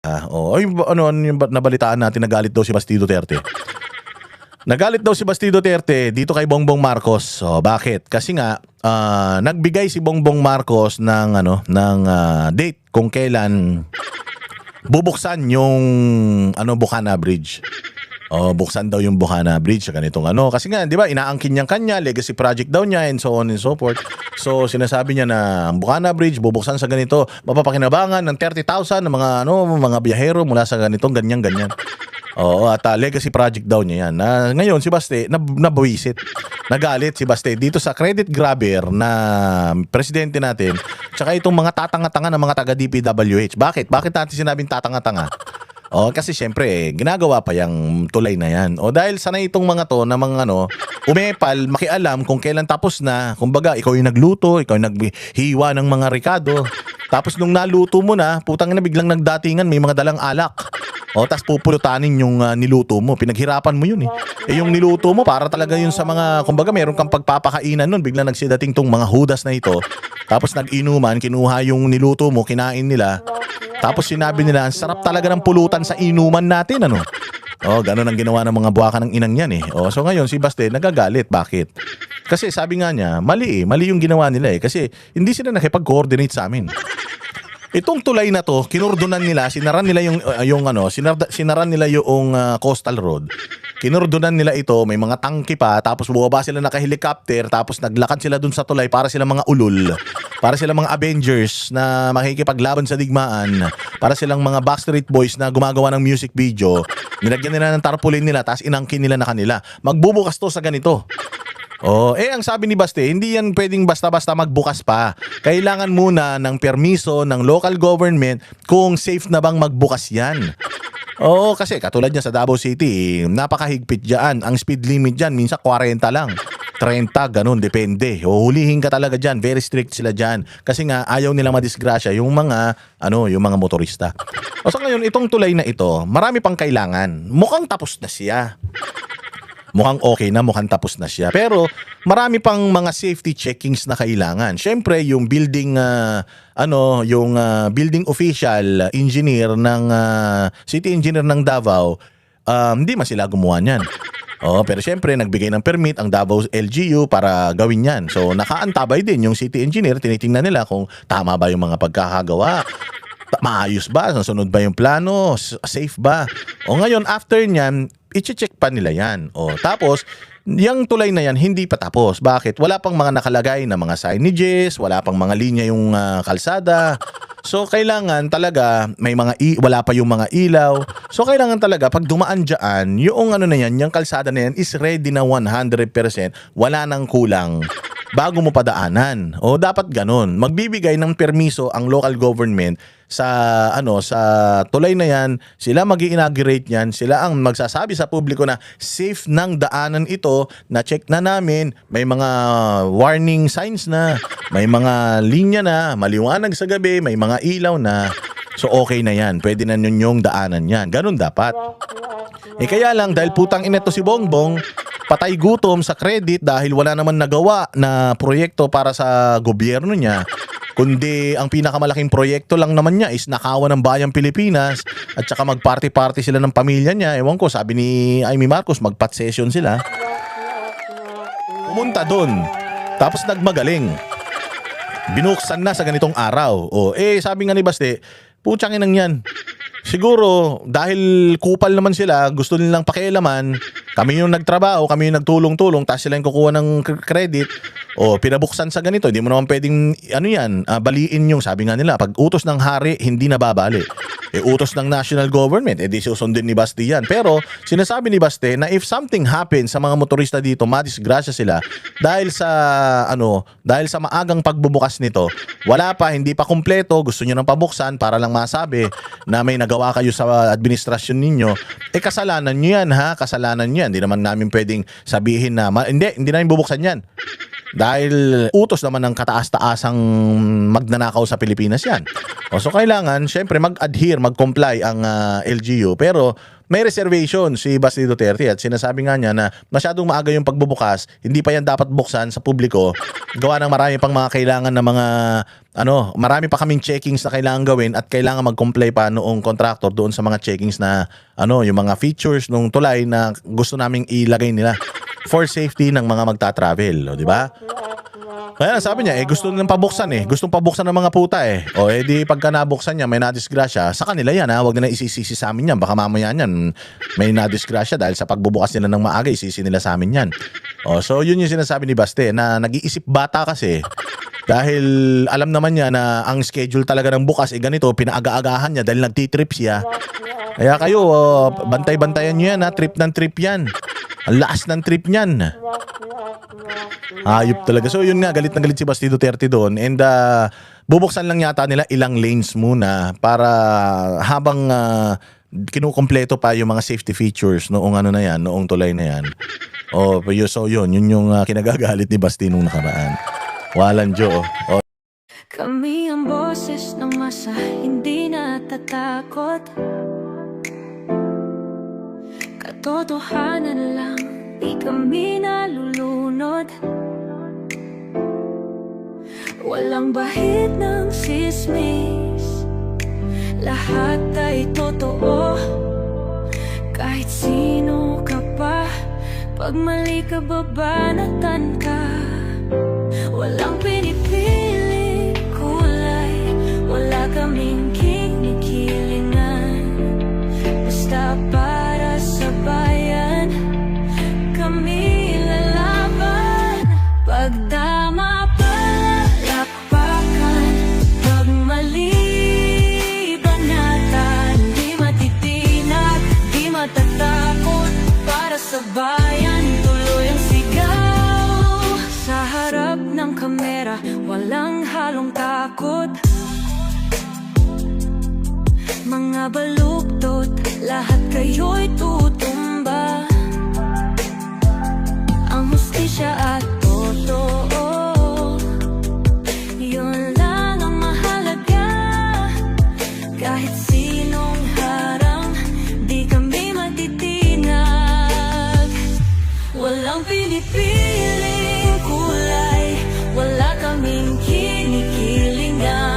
Ano yung nabalitaan natin, nagalit daw si Basti Duterte. Nagalit daw si Basti Duterte dito kay Bongbong Marcos. Bakit? Kasi nga nagbigay si Bongbong Marcos ng date kung kailan bubuksan yung Bukana Bridge. Buksan daw yung Bukana Bridge sa ganitong kasi nga 'di ba inaangkin niyang kanya legacy project daw niya and so on and so forth. So sinasabi niya na ang Bukana Bridge bubuksan sa ganito, mapapakinabangan ng 30,000 ng mga biyahero mula sa ganitong ganyan. At legacy project daw niya yan. Ngayon si Baste nabawisit. Nagalit si Baste dito sa credit grabber na presidente natin. Tsaka itong mga tatanga-tanga ng mga taga DPWH. Bakit? Bakit natin sinabing tatanga-tanga? Kasi syempre ginagawa pa yung tulay na yan. Dahil sanay itong mga to na mga umepal, makialam kung kailan tapos na. Kumbaga, ikaw yung nagluto, ikaw yung naghiwa ng mga rikado. Tapos nung naluto mo na, putang na biglang nagdatingan, may mga dalang alak. Tapos pupulutanin yung niluto mo. Pinaghirapan mo yun yung niluto mo para talaga yun sa mga, kumbaga meron kang pagpapakainan nun, biglang nagsidating tong mga hudas na ito. Tapos nag-inuman, kinuha yung niluto mo, kinain nila. Tapos sinabi nila, ang sarap talaga ng pulutan sa inuman natin, ganun ang ginawa ng mga buwaka ng inang yan So ngayon si Baste nagagalit. Bakit? Kasi sabi nga niya, mali yung ginawa nila Kasi hindi sila nakipag-coordinate sa amin. Itong tulay na to, kinurdonan nila, sinaran nila sinaran nila yung coastal road. Kinurdonan nila ito, may mga tangke pa, tapos bumaba sila naka-helicopter, tapos naglakad sila dun sa tulay para sila mga ulol. Para silang mga Avengers na makikipaglaban sa digmaan. Para silang mga Backstreet Boys na gumagawa ng music video. Nilagyan nila ng tarpaulin nila, tapos inangkin nila na kanila. Magbubukas to sa ganito. Ang sabi ni Baste, hindi yan pwedeng basta-basta magbukas pa. Kailangan muna ng permiso ng local government kung safe na bang magbukas yan. Kasi katulad niya sa Davao City, napakahigpit dyan. Ang speed limit dyan, minsan 40 lang. 30, ganun, depende. Hulihin ka talaga dyan. Very strict sila dyan. Kasi nga, ayaw nilang madisgrasya yung mga motorista. So ngayon, itong tulay na ito, marami pang kailangan. Mukhang tapos na siya. Mukhang okay na, mukhang tapos na siya. Pero marami pang mga safety checkings na kailangan. Siyempre, yung building building official engineer ng city engineer ng Davao, hindi man sila gumawa niyan. Pero siyempre, nagbigay ng permit ang Davao LGU para gawin yan. So, nakaantabay din yung city engineer. Tinitingnan nila kung tama ba yung mga pagkakagawa. Maayos ba? Nasunod ba yung plano? Safe ba? Ngayon, after nyan, i-check pa nila yan. Tapos, yung tulay na yan, hindi pa tapos. Bakit? Wala pang mga nakalagay na mga signages, wala pang mga linya yung kalsada. So, kailangan talaga, wala pa yung mga ilaw. So, kailangan talaga, pag dumaan dyan, yung yung kalsada na yan is ready na 100%. Wala nang kulang bago mo padaanan. Dapat ganun. Magbibigay ng permiso ang local government sa tulay na yan, sila magi-inaugurate yan, sila ang magsasabi sa publiko na safe ng daanan ito, na check na namin, may mga warning signs na, may mga linya na, maliwanag sa gabi, may mga ilaw na. So okay na yan, pwede na yung daanan yan. Ganun dapat. Kaya lang, dahil putang ina to si Bongbong, patay gutom sa credit dahil wala naman nagawa na proyekto para sa gobyerno niya. Kundi ang pinakamalaking proyekto lang naman niya is nakawan ng bayang Pilipinas at saka mag-party-party sila ng pamilya niya. Ewan ko, sabi ni Amy Marcos, mag-pot session sila. Pumunta doon. Tapos nagmagaling. Binuksan na sa ganitong araw. Sabi nga ni Baste, putsang inang yan. Siguro, dahil kupal naman sila, gusto nilang pakialaman, kami yung nagtrabaho, kami yung nagtulong-tulong, tapos sila yung kukuha ng credit, pinabuksan sa ganito, hindi mo naman pwedeng, baliin yung, sabi nga nila, pag utos ng hari, hindi nababali. Utos ng national government, di susundin ni Baste yan. Pero, sinasabi ni Baste na if something happens sa mga motorista dito, madisgrasya sila, dahil sa maagang pagbubukas nito, wala pa, hindi pa kumpleto, gusto nyo nang pabuksan para lang masabi na may nagawa kayo sa administrasyon ninyo, kasalanan nyo yan, kasalanan nyo yan. Hindi naman namin pwedeng sabihin na, hindi namin bubuksan yan. Dahil utos naman ng kataas-taasang magnanakaw sa Pilipinas yan. So kailangan, syempre, mag-adhere, mag-comply ang LGU. Pero may reservation si Basti Duterte at sinasabi nga niya na masyadong maaga yung pagbubukas, hindi pa yan dapat buksan sa publiko. Gawa ng marami pang mga kailangan na mga marami pa kaming checkings na kailangan gawin at kailangan mag-comply pa noong contractor doon sa mga checkings na yung mga features nung tulay na gusto naming ilagay nila for safety ng mga magta-travel, di ba? Kaya sabi niya, gusto nilang pabuksan Gustong pabuksan ng mga puta di pagka nabuksan niya, may nadisgrasya, sa kanila yan Huwag nila isisisi sa amin yan. Baka mamaya yan, may nadisgrasya dahil sa pagbubukas nila ng maaga, isisi nila sa amin yan. So yun yung sinasabi ni Baste, na nag-iisip bata kasi. Dahil alam naman niya na ang schedule talaga ng bukas ganito, pinaaga-agahan niya dahil nagtitrip siya. Kaya kayo, bantay-bantayan niyo yan trip ng trip yan. Ang lakas ng trip niyan. Ayop talaga. So yun nga, galit na galit si Basti Duterte doon. And bubuksan lang yata nila ilang lanes muna para habang kinukumpleto pa yung mga safety features noong noong tulay na yan. So yun yung kinagagalit ni Basti nung nakaraan. Walang Diyo. Kami ang boses ng masa, hindi natatakot. Katotohanan lang, di kami nalulunod. Walang bahid ng sismis, lahat ay totoo. Kahit sino ka pa, pag mali ka babanatan ka. Walang pinipili kulay, wala kaming kinikilingan. Basta para sa bayan, kami lalaban. Pag tama palakpakan, pag mali banatan, di matitinag, di matatakot. Para sa bayan, tuloy ang sigaw. Sa harap ng kamera, walang halong takot. Mga baluktot, lahat kayo'y tutumba. Ang hustisya at totoo, yun lang ang mahalaga. Kahit sinong harang, di kami matitinag. Walang pinipiling kulay, wala kaming kinikilingan.